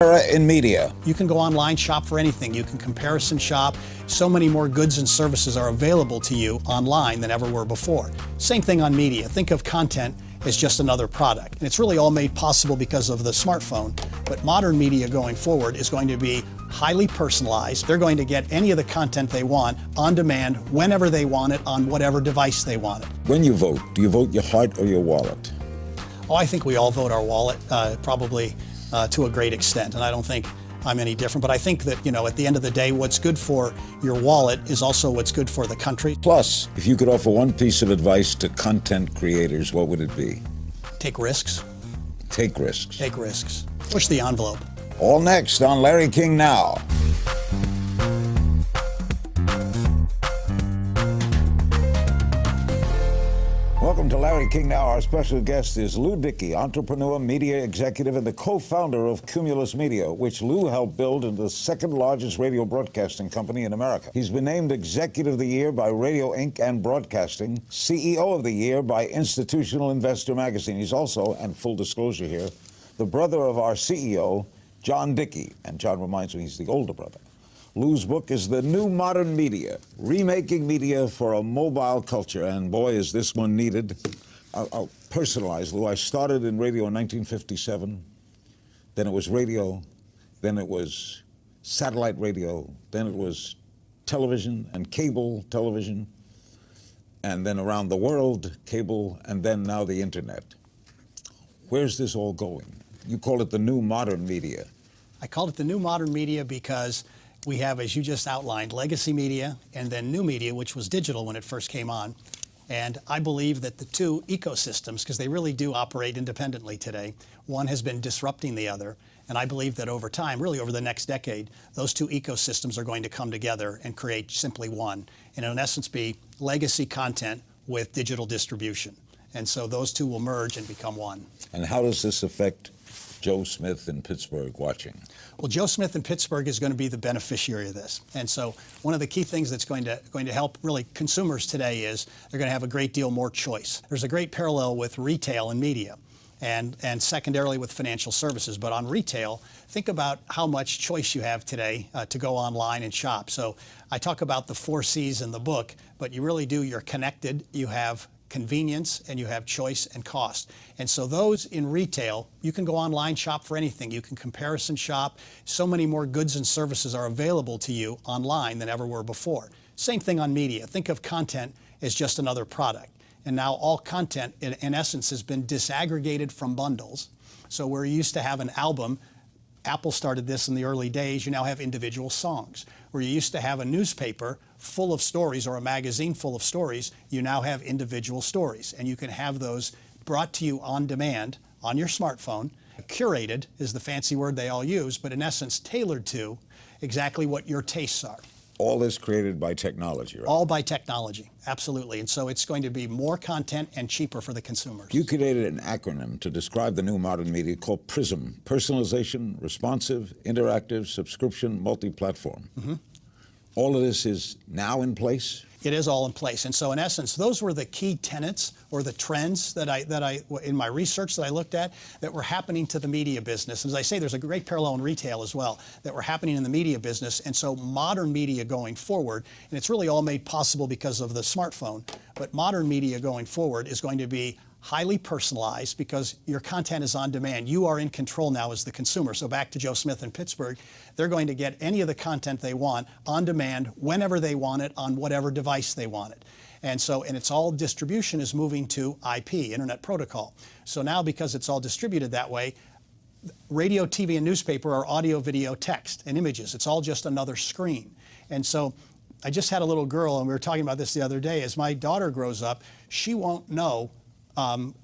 Era in media. You can go online, shop for anything. You can comparison shop. So many more goods and services are available to you online than ever were before. Same thing on media. Think of content as just another product. And it's really all made possible because of the smartphone. But modern media going forward is going to be highly personalized. They're going to get any of the content they want on demand, whenever they want it, on whatever device they want it. When you vote, do you vote your heart or your wallet? Oh, I think we all vote our wallet, probably to a great extent, and I don't think I'm any different. But I think that, at the end of the day, what's good for your wallet is also what's good for the country. Plus, if you could offer one piece of advice to content creators, what would it be? Take risks. Take risks. Take risks. Push the envelope. All next on Larry King Now. Welcome to Larry King Now. Our special guest is Lew Dickey, entrepreneur, media executive, and the co-founder of Cumulus Media, which Lew helped build into the second largest radio broadcasting company in America. He's been named Executive of the Year by Radio Inc. and Broadcasting, CEO of the Year by Institutional Investor magazine. He's also, and full disclosure here, the brother of our CEO, John Dickey. And John reminds me he's the older brother. Lew's book is The New Modern Media, Remaking Media for a Mobile Culture. And boy, is this one needed. I'll personalize, Lew. I started in radio in 1957. Then it was radio. Then it was satellite radio. Then it was television and cable television. And then around the world, cable, and then now the internet. Where's this all going? You call it the new modern media. I called it the new modern media because we have, as you just outlined, legacy media and then new media, which was digital when it first came on. And I believe that the two ecosystems, because they really do operate independently today, one has been disrupting the other. And I believe that over time, really over the next decade, those two ecosystems are going to come together and create simply one. And in essence be legacy content with digital distribution. And so those two will merge and become one. And how does this affect Joe Smith in Pittsburgh watching? Well, Joe Smith in Pittsburgh is going to be the beneficiary of this. And so one of the key things that's going to help really consumers today is they're going to have a great deal more choice. There's a great parallel with retail and media and secondarily with financial services. But on retail, think about how much choice you have today to go online and shop. So I talk about the 4 C's in the book, but you really do. You're connected, you have convenience, and you have choice and cost. And so those in retail, you can go online, shop for anything. You can comparison shop. So many more goods and services are available to you online than ever were before. Same thing on media. Think of content as just another product. And now all content, in essence, has been disaggregated from bundles. So where you used to have an album, Apple started this in the early days, you now have individual songs. Where you used to have a newspaper full of stories or a magazine full of stories, you now have individual stories. And you can have those brought to you on demand on your smartphone. Curated is the fancy word they all use, but in essence tailored to exactly what your tastes are. All this created by technology, right? All by technology, absolutely. And so it's going to be more content and cheaper for the consumers. You created an acronym to describe the new modern media called PRISM: Personalization, Responsive, Interactive, Subscription, Multi-Platform. Mm-hmm. All of this is now in place? It is all in place. And so in essence, those were the key tenets or the trends that I in my research that I looked at that were happening to the media business. As I say, there's a great parallel in retail as well that were happening in the media business. And so modern media going forward, and it's really all made possible because of the smartphone, but modern media going forward is going to be highly personalized because your content is on demand. You are in control now as the consumer. So back to Joe Smith in Pittsburgh, they're going to get any of the content they want on demand, whenever they want it, on whatever device they want it. And it's all distribution is moving to IP, Internet Protocol. So now because it's all distributed that way, radio, TV, and newspaper are audio, video, text, and images. It's all just another screen. And so I just had a little girl, and we were talking about this the other day. As my daughter grows up, she won't know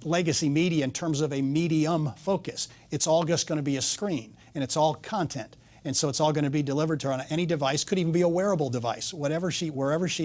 legacy media in terms of a medium focus. It's all just going to be a screen, and it's all content. And so it's all going to be delivered to her on any device, could even be a wearable device. Wherever she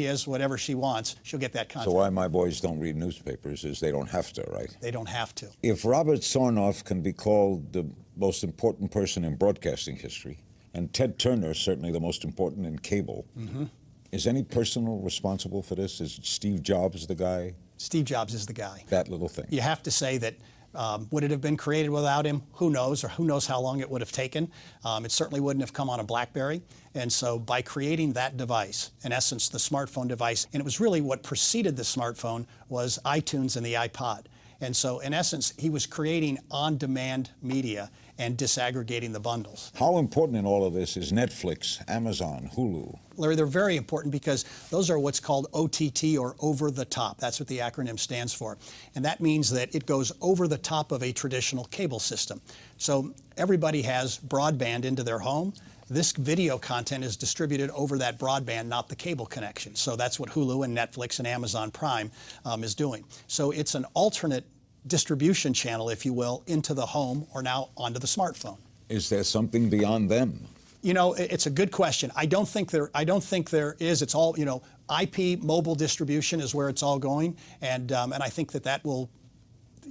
is, whatever she wants, she'll get that content. So why my boys don't read newspapers is they don't have to, right? They don't have to. If Robert Sarnoff can be called the most important person in broadcasting history, and Ted Turner certainly the most important in cable, mm-hmm. Is any person responsible for this? Is Steve Jobs the guy? Steve Jobs is the guy. That little thing. You have to say that Would it have been created without him? Who knows, or who knows how long it would have taken. It certainly wouldn't have come on a BlackBerry. And so by creating that device, in essence, the smartphone device, and it was really what preceded the smartphone was iTunes and the iPod. And so in essence, he was creating on-demand media and disaggregating the bundles. How important in all of this is Netflix, Amazon, Hulu? Larry, they're very important because those are what's called OTT, or over the top. That's what the acronym stands for. And that means that it goes over the top of a traditional cable system. So everybody has broadband into their home. This video content is distributed over that broadband, not the cable connection. So that's what Hulu and Netflix and Amazon Prime is doing. So it's an alternate distribution channel, if you will, into the home or now onto the smartphone. Is there something beyond them? You know, it's a good question. I don't think there is. It's all, you know, IP mobile distribution is where it's all going, and I think that will,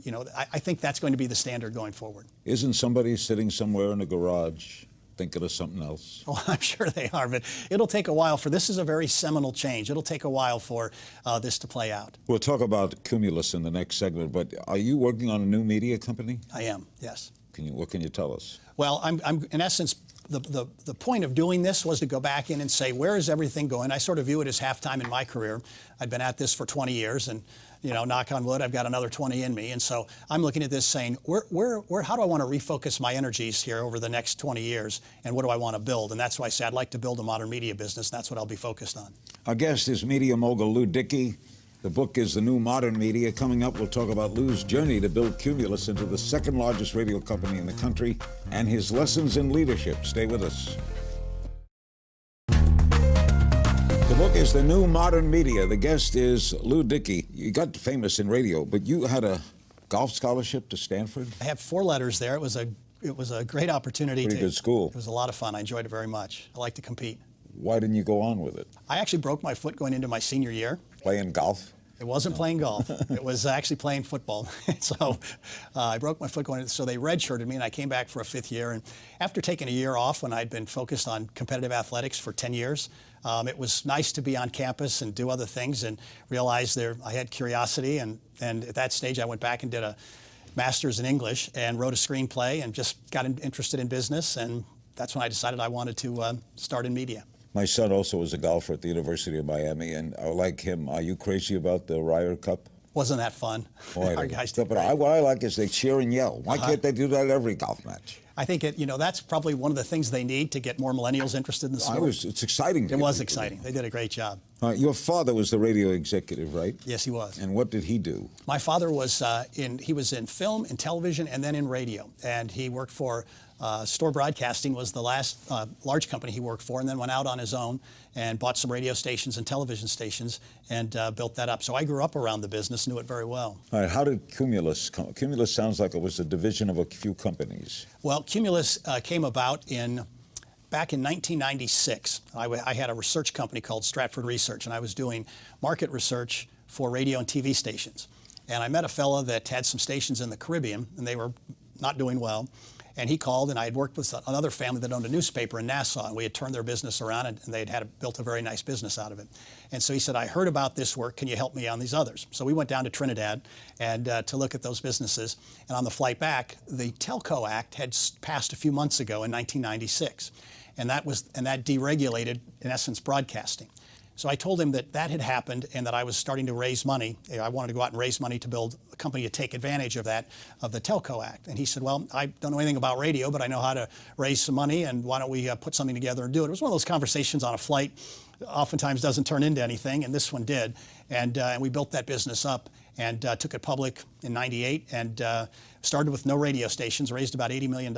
you know, I think that's going to be the standard going forward. Isn't somebody sitting somewhere in a garage thinking of something else? Oh, I'm sure they are, but it'll take a while for this is a very seminal change. It'll take a while for this to play out. We'll talk about Cumulus in the next segment, but are you working on a new media company? I am, yes. What can you tell us? Well, I'm in essence, the point of doing this was to go back in and say, where is everything going? I sort of view it as halftime in my career. I've been at this for 20 years, and you know, knock on wood, I've got another 20 in me. And so I'm looking at this saying, how do I want to refocus my energies here over the next 20 years, and what do I want to build? And that's why I say I'd like to build a modern media business. That's what I'll be focused on. Our guest is media mogul Lew Dickey. The book is The New Modern Media. Coming up, we'll talk about Lew's journey to build Cumulus into the second largest radio company in the country and his lessons in leadership. Stay with us. The book is The New Modern Media. The guest is Lew Dickey. You got famous in radio, but you had a golf scholarship to Stanford? I have 4 letters there. It was a great opportunity. Pretty good school. It was a lot of fun. I enjoyed it very much. I like to compete. Why didn't you go on with it? I actually broke my foot going into my senior year. Playing golf? It wasn't playing golf. It was actually playing football. So I broke my foot going into, so they redshirted me, and I came back for a 5th year. And after taking a year off when I'd been focused on competitive athletics for 10 years, it was nice to be on campus and do other things, and realized I had curiosity. And at that stage, I went back and did a master's in English and wrote a screenplay and just got interested in business. And that's when I decided I wanted to start in media. My son also was a golfer at the University of Miami, and like him, are you crazy about the Ryder Cup? Wasn't that fun? Our guys did but what I like is they cheer and yell. Why can't they do that at every golf match? I think that's probably one of the things they need to get more millennials interested in the sport. It's exciting. It was exciting. They did a great job. Your father was the radio executive, right? Yes, he was. And what did he do? My father was he was in film and television and then in radio, and he worked for Store Broadcasting was the last large company he worked for, and then went out on his own and bought some radio stations and television stations and built that up. So I grew up around the business, knew it very well. All right, how did Cumulus come? Cumulus sounds like it was a division of a few companies. Well, Cumulus came about back in 1996. I had a research company called Stratford Research, and I was doing market research for radio and TV stations. And I met a fellow that had some stations in the Caribbean, and they were not doing well. And he called, and I had worked with another family that owned a newspaper in Nassau, and we had turned their business around, and they had built a very nice business out of it. And so he said, I heard about this work. Can you help me on these others? So we went down to Trinidad and to look at those businesses. And on the flight back, the Telco Act had passed a few months ago in 1996. And that deregulated, in essence, broadcasting. So I told him that had happened and that I was starting to raise money. I wanted to go out and raise money to build a company to take advantage of the Telco Act. And he said, well, I don't know anything about radio, but I know how to raise some money, and why don't we put something together and do it? It was one of those conversations on a flight, oftentimes doesn't turn into anything, and this one did. And we built that business up and took it public in '98 and started with no radio stations, raised about $80 million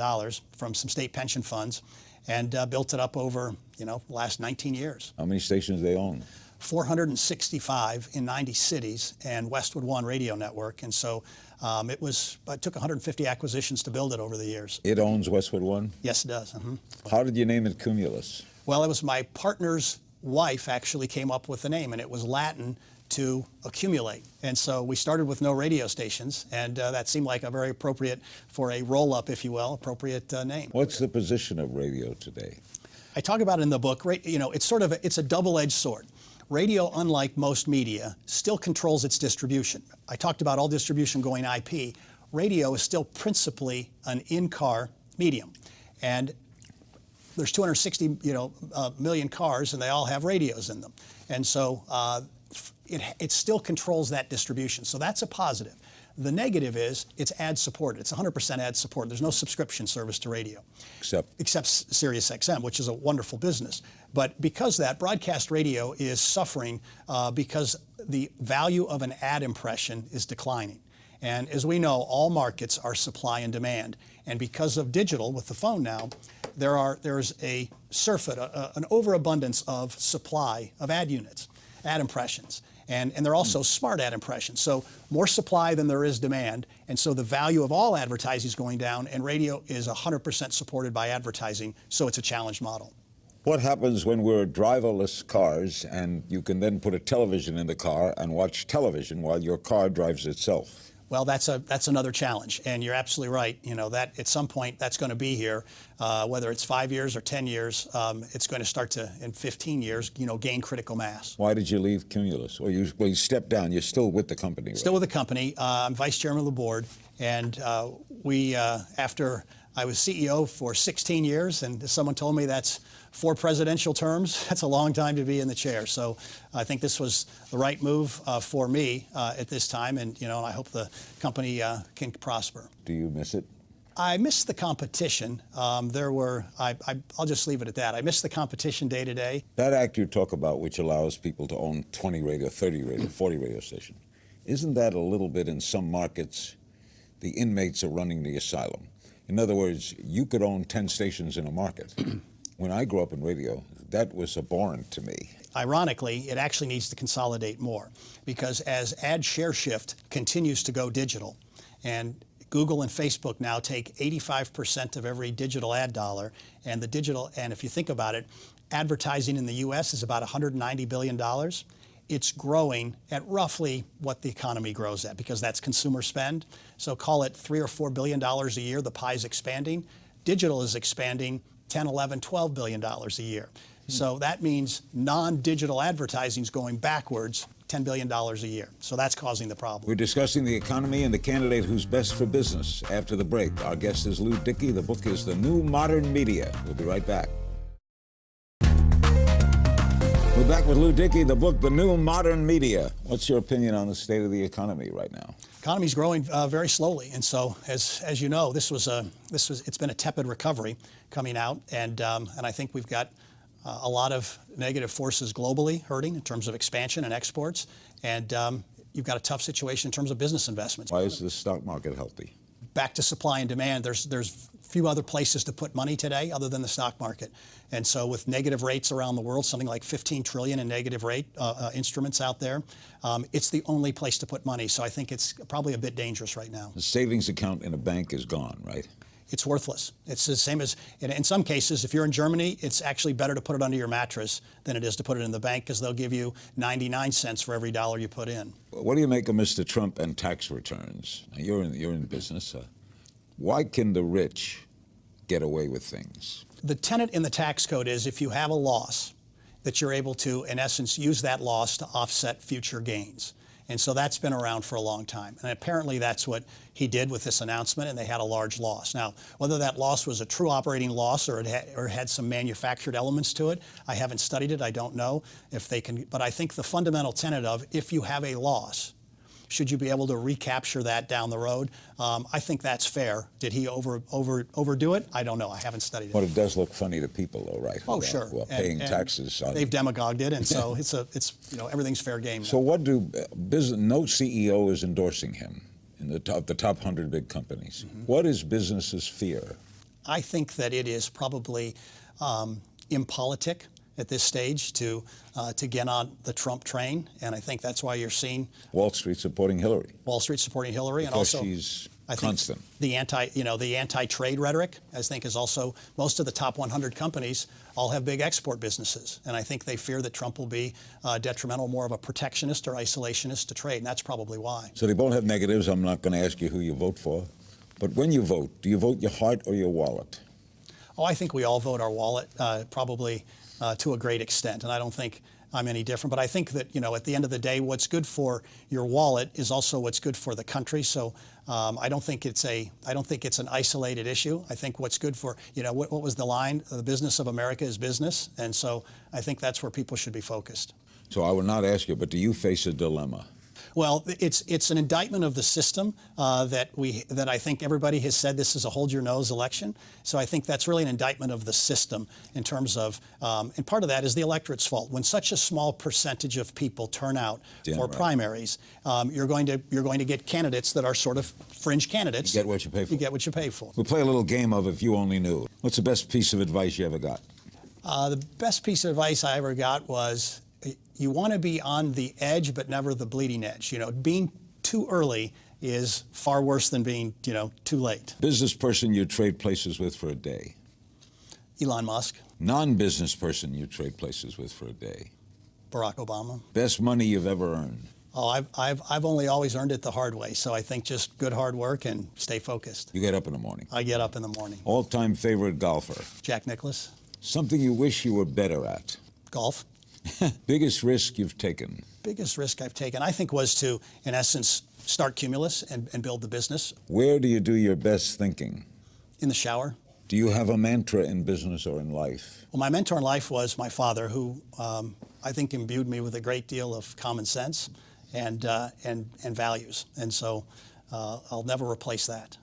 from some state pension funds, and built it up over, the last 19 years. How many stations they own? 465 in 90 cities, and Westwood One radio network. And so it took 150 acquisitions to build it over the years. It owns Westwood One? Yes, it does. Mm-hmm. How did you name it Cumulus? Well, it was my partner's wife actually came up with the name, and it was Latin to accumulate. And so we started with no radio stations, and that seemed like a very appropriate, for a roll-up, if you will, appropriate name. What's the position of radio today? I talk about it in the book. It's a double-edged sword. Radio, unlike most media, still controls its distribution. I talked about all distribution going IP. radio is still principally an in-car medium. And there's 260 million cars, and they all have radios in them. And so it still controls that distribution. So that's a positive. The negative is it's ad supported. It's 100% ad support. There's no subscription service to radio. Except Sirius XM, which is a wonderful business. But because that, broadcast radio is suffering because the value of an ad impression is declining. And as we know, all markets are supply and demand. And because of digital, with the phone now, there's a surfeit, an overabundance of supply of ad units, ad impressions. And they're also smart ad impressions. So more supply than there is demand. And so the value of all advertising is going down, and radio is 100% supported by advertising. So it's a challenged model. What happens when we're driverless cars and you can then put a television in the car and watch television while your car drives itself? Well, that's another challenge, and you're absolutely right. That at some point that's going to be here, whether it's 5 years or 10 years. It's going to start to, in 15 years, gain critical mass. Why did you leave Cumulus? Well, you stepped down. You're still with the company, right? Still with the company. I'm vice chairman of the board, and after I was CEO for 16 years, and someone told me that's 4 presidential terms. That's a long time to be in the chair. So I think this was the right move for me at this time, and I hope the company can prosper. Do you miss it? I miss the competition. I'll just leave it at that. I miss the competition day to day. That act you talk about, which allows people to own 20 radio, 30 radio, 40 radio stations, isn't that a little bit in some markets, the inmates are running the asylum? In other words, you could own 10 stations in a market. When I grew up in radio, that was abhorrent to me. Ironically, it actually needs to consolidate more, because as ad share shift continues to go digital, and Google and Facebook now take 85% of every digital ad dollar, and if you think about it, advertising in the US is about $190 billion. It's growing at roughly what the economy grows at, because that's consumer spend. So call it $3 or $4 billion a year. The pie is expanding. Digital is expanding 10, 11, 12 billion dollars a year. So that means non-digital advertising is going backwards $10 billion a year. So that's causing the problem. We're discussing the economy and the candidate who's best for business. After the break, our guest is Lew Dickey. The book is The New Modern Media. We'll be right back. We're back with Lew Dickey, the book, The New Modern Media. What's your opinion on the state of the economy right now? Economy's growing very slowly, and so as you know, it's been a tepid recovery coming out, and I think we've got a lot of negative forces globally hurting in terms of expansion and exports, and you've got a tough situation in terms of business investments. Why is the stock market healthy? Back to supply and demand. There's few other places to put money today other than the stock market. And so with negative rates around the world, something like 15 trillion in negative rate instruments out there, it's the only place to put money. So I think it's probably a bit dangerous right now. The savings account in a bank is gone, right? It's worthless. It's the same as, in some cases, if you're in Germany, it's actually better to put it under your mattress than it is to put it in the bank, because they'll give you 99 cents for every dollar you put in. What do you make of Mr. Trump and tax returns? Now, you're in business. Why can the rich get away with things? The tenet in the tax code is if you have a loss, that you're able to, in essence, use that loss to offset future gains. And so that's been around for a long time. And apparently that's what he did with this announcement, and they had a large loss. Now, whether that loss was a true operating loss or it had some manufactured elements to it, I haven't studied it. I don't know if they can. But I think the fundamental tenet of if you have a loss, should you be able to recapture that down the road? I think that's fair. Did he overdo it? I don't know. I haven't studied it. Well, it does look funny to people, though, right? Oh, sure. Well, paying taxes on. They've demagogued it, and so it's everything's fair game. So what do no CEO is endorsing him in the top 100 big companies? Mm-hmm. What is business's fear? I think that it is probably impolitic at this stage to get on the Trump train, and I think that's why you're seeing Wall Street supporting Hillary. Wall Street supporting Hillary, because and also she's constant. The anti-trade rhetoric, I think, is also most of the top 100 companies all have big export businesses, and I think they fear that Trump will be detrimental, more of a protectionist or isolationist to trade, and that's probably why. So they both have negatives. I'm not going to ask you who you vote for, but when you vote, do you vote your heart or your wallet? Oh, I think we all vote our wallet, probably to a great extent, and I don't think I'm any different. But I think that, at the end of the day, what's good for your wallet is also what's good for the country. So I don't think it's an isolated issue. I think what's good for, what was the line? The business of America is business. And so I think that's where people should be focused. So I will not ask you, but do you face a dilemma? Well, it's an indictment of the system that I think everybody has said this is a hold your nose election. So I think that's really an indictment of the system in terms of, and part of that is the electorate's fault. When such a small percentage of people turn out for primaries, you're going to get candidates that are sort of fringe candidates. You get what you pay for. You get what you pay for. We'll play a little game of If You Only Knew. What's the best piece of advice you ever got? The best piece of advice I ever got was, you want to be on the edge, but never the bleeding edge. Being too early is far worse than being, too late. Business person you trade places with for a day? Elon Musk. Non-business person you trade places with for a day? Barack Obama. Best money you've ever earned? Oh, I've only always earned it the hard way. So I think just good hard work and stay focused. You get up in the morning? I get up in the morning. All-time favorite golfer? Jack Nicklaus. Something you wish you were better at? Golf. Biggest risk you've taken? Biggest risk I've taken, I think, was to, in essence, start Cumulus and build the business. Where do you do your best thinking? In the shower. Do you have a mantra in business or in life? Well, my mentor in life was my father, who I think imbued me with a great deal of common sense and values. And so I'll never replace that.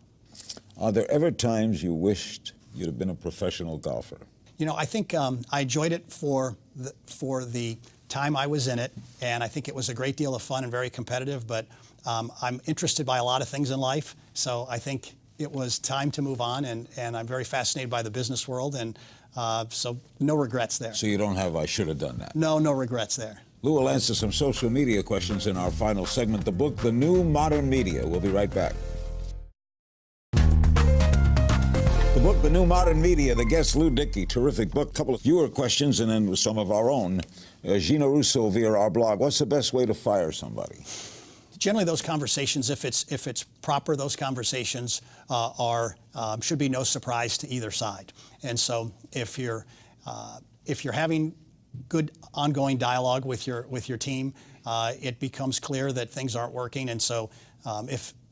Are there ever times you wished you'd have been a professional golfer? I think I enjoyed it for the time I was in it, and I think it was a great deal of fun and very competitive, but I'm interested by a lot of things in life, so I think it was time to move on, and I'm very fascinated by the business world, and so no regrets there. So you don't have, I should have done that? No regrets there. Lew will answer some social media questions in our final segment, the book, The New Modern Media. We'll be right back. The book, The New Modern Media, the guest, Lew Dickey. Terrific book. Couple of viewer questions and then some of our own. Gina Russo via our blog. What's the best way to fire somebody? Generally, those conversations, if it's proper, those conversations should be no surprise to either side. And so, if you're having good ongoing dialogue with your team, it becomes clear that things aren't working. And so,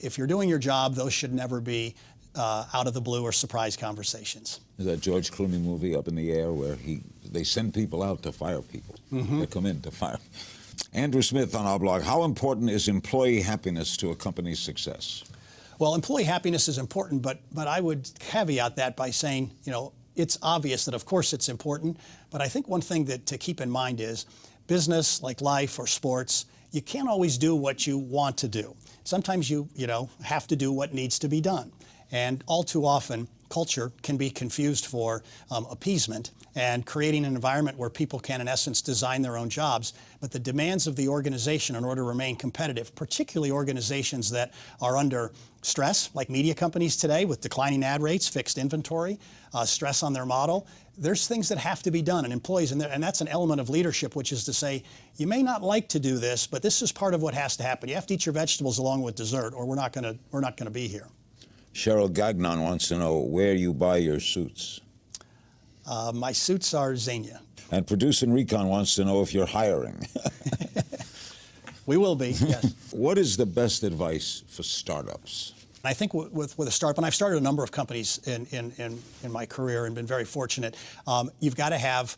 if you're doing your job, those should never be out of the blue or surprise conversations. Is that George Clooney movie, Up in the Air, where they send people out to fire people? They come in to fire. Andrew Smith on our blog. How important is employee happiness to a company's success? Well, employee happiness is important, but I would caveat that by saying, it's obvious that of course it's important, but I think one thing that to keep in mind is business, like life or sports, you can't always do what you want to do. Sometimes you have to do what needs to be done. And all too often, culture can be confused for appeasement and creating an environment where people can, in essence, design their own jobs. But the demands of the organization in order to remain competitive, particularly organizations that are under stress, like media companies today with declining ad rates, fixed inventory, stress on their model, there's things that have to be done, and employees, and that's an element of leadership, which is to say, you may not like to do this, but this is part of what has to happen. You have to eat your vegetables along with dessert, or we're not going to be here. Cheryl Gagnon wants to know where you buy your suits. My suits are Xenia. And Producer Recon wants to know if you're hiring. We will be, yes. What is the best advice for startups? I think with a startup, and I've started a number of companies in my career and been very fortunate, you've got to have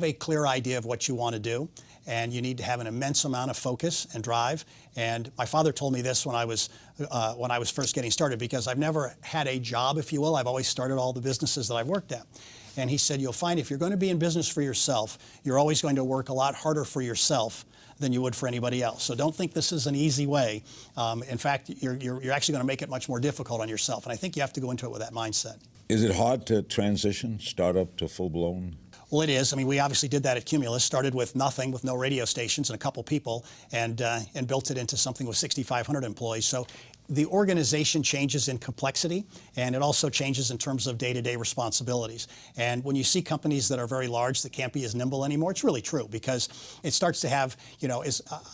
a clear idea of what you want to do, and you need to have an immense amount of focus and drive. And my father told me this when I was first getting started, because I've never had a job, if you will. I've always started all the businesses that I've worked at. And he said, you'll find if you're going to be in business for yourself, you're always going to work a lot harder for yourself than you would for anybody else. So don't think this is an easy way. In fact, you're actually going to make it much more difficult on yourself. And I think you have to go into it with that mindset. Is it hard to transition startup to full-blown? Well, it is. I mean, we obviously did that at Cumulus, started with nothing, with no radio stations and a couple people, and built it into something with 6,500 employees. So the organization changes in complexity, and it also changes in terms of day-to-day responsibilities. And when you see companies that are very large that can't be as nimble anymore, it's really true, because it starts to have,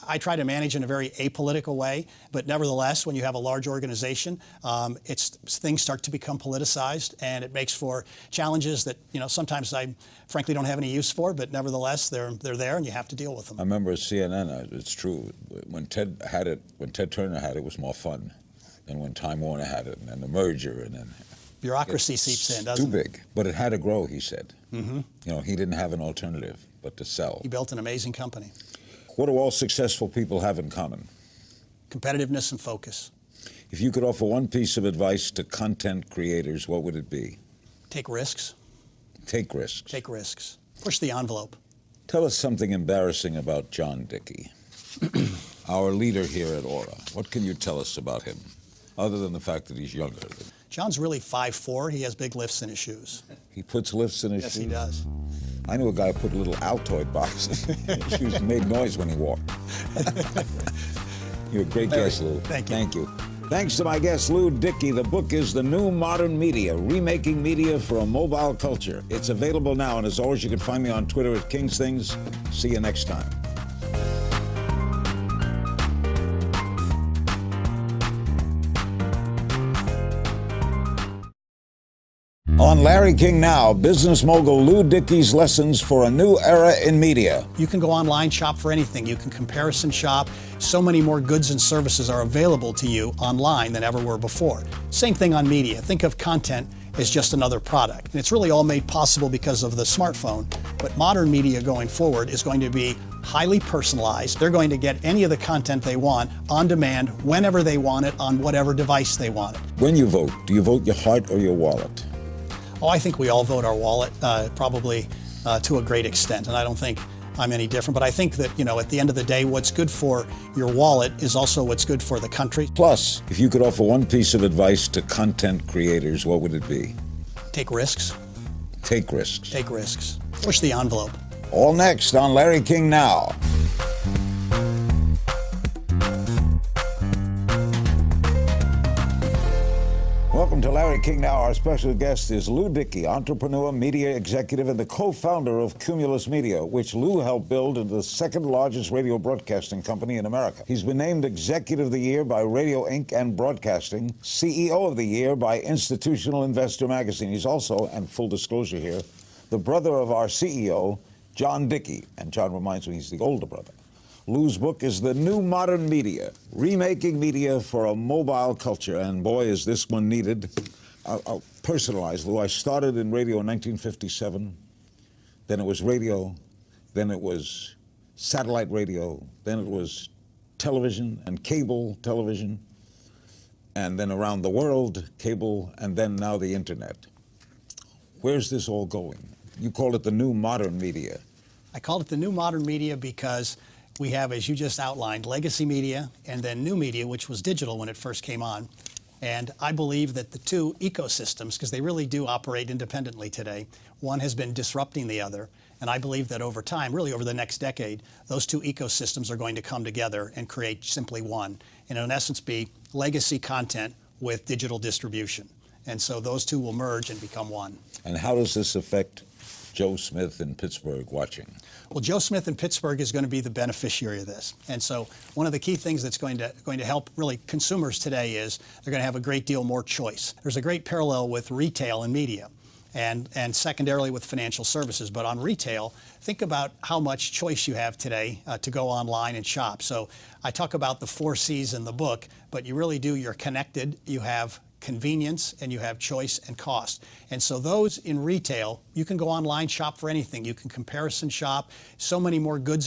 I try to manage in a very apolitical way, but nevertheless, when you have a large organization, things start to become politicized, and it makes for challenges that, sometimes I frankly don't have any use for, but nevertheless, they're there, and you have to deal with them. I remember at CNN, it's true, when Ted Turner had it, it was more fun than when Time Warner had it, and then the merger, and then bureaucracy seeps in, doesn't it? Too big, but it had to grow, he said. Mm-hmm. He didn't have an alternative but to sell. He built an amazing company. What do all successful people have in common? Competitiveness and focus. If you could offer one piece of advice to content creators, what would it be? Take risks. Take risks. Take risks. Push the envelope. Tell us something embarrassing about John Dickey, our leader here at Aura. What can you tell us about him, other than the fact that he's younger? John's really 5'4". He has big lifts in his shoes. He puts lifts in his shoes? Yes, he does. I knew a guy who put little Altoid boxes in his shoes and made noise when he walked. You're a great guest, Lew. Thank you. Thank you. Thanks to my guest, Lew Dickey. The book is The New Modern Media, Remaking Media for a Mobile Culture. It's available now, and as always, you can find me on Twitter at King's Things. See you next time. On Larry King Now, business mogul Lew Dickey's lessons for a new era in media. You can go online, shop for anything. You can comparison shop. So many more goods and services are available to you online than ever were before. Same thing on media. Think of content as just another product. And it's really all made possible because of the smartphone. But modern media going forward is going to be highly personalized. They're going to get any of the content they want on demand, whenever they want it, on whatever device they want it. When you vote, do you vote your heart or your wallet? Oh, I think we all vote our wallet, probably to a great extent, and I don't think I'm any different. But I think that, at the end of the day, what's good for your wallet is also what's good for the country. Plus, if you could offer one piece of advice to content creators, what would it be? Take risks. Take risks. Take risks. Push the envelope. All next on Larry King Now. Welcome to Larry King Now. Our special guest is Lew Dickey, entrepreneur, media executive, and the co-founder of Cumulus Media, which Lew helped build into the second largest radio broadcasting company in America. He's been named Executive of the Year by Radio Inc. and Broadcasting, CEO of the Year by Institutional Investor magazine. He's also, and full disclosure here, the brother of our CEO, John Dickey. And John reminds me he's the older brother. Lew's book is The New Modern Media, Remaking Media for a Mobile Culture. And boy, is this one needed. I'll personalize, Lew. I started in radio in 1957. Then it was radio. Then it was satellite radio. Then it was television and cable television. And then around the world, cable, and then now the internet. Where's this all going? You call it the new modern media. I called it the new modern media because we have, as you just outlined, legacy media and then new media, which was digital when it first came on. And I believe that the two ecosystems, because they really do operate independently today, one has been disrupting the other. And I believe that over time, really over the next decade, those two ecosystems are going to come together and create simply one. And in essence, be legacy content with digital distribution. And so those two will merge and become one. And how does this affect Joe Smith in Pittsburgh watching? Well, Joe Smith in Pittsburgh is going to be the beneficiary of this. And so one of the key things that's going to help really consumers today is they're going to have a great deal more choice. There's a great parallel with retail and media and secondarily with financial services. But on retail, think about how much choice you have today to go online and shop. So I talk about the 4 C's in the book, but you really do. You're connected, you have convenience, and you have choice and cost. And so those in retail, you can go online, shop for anything. You can comparison shop. So many more goods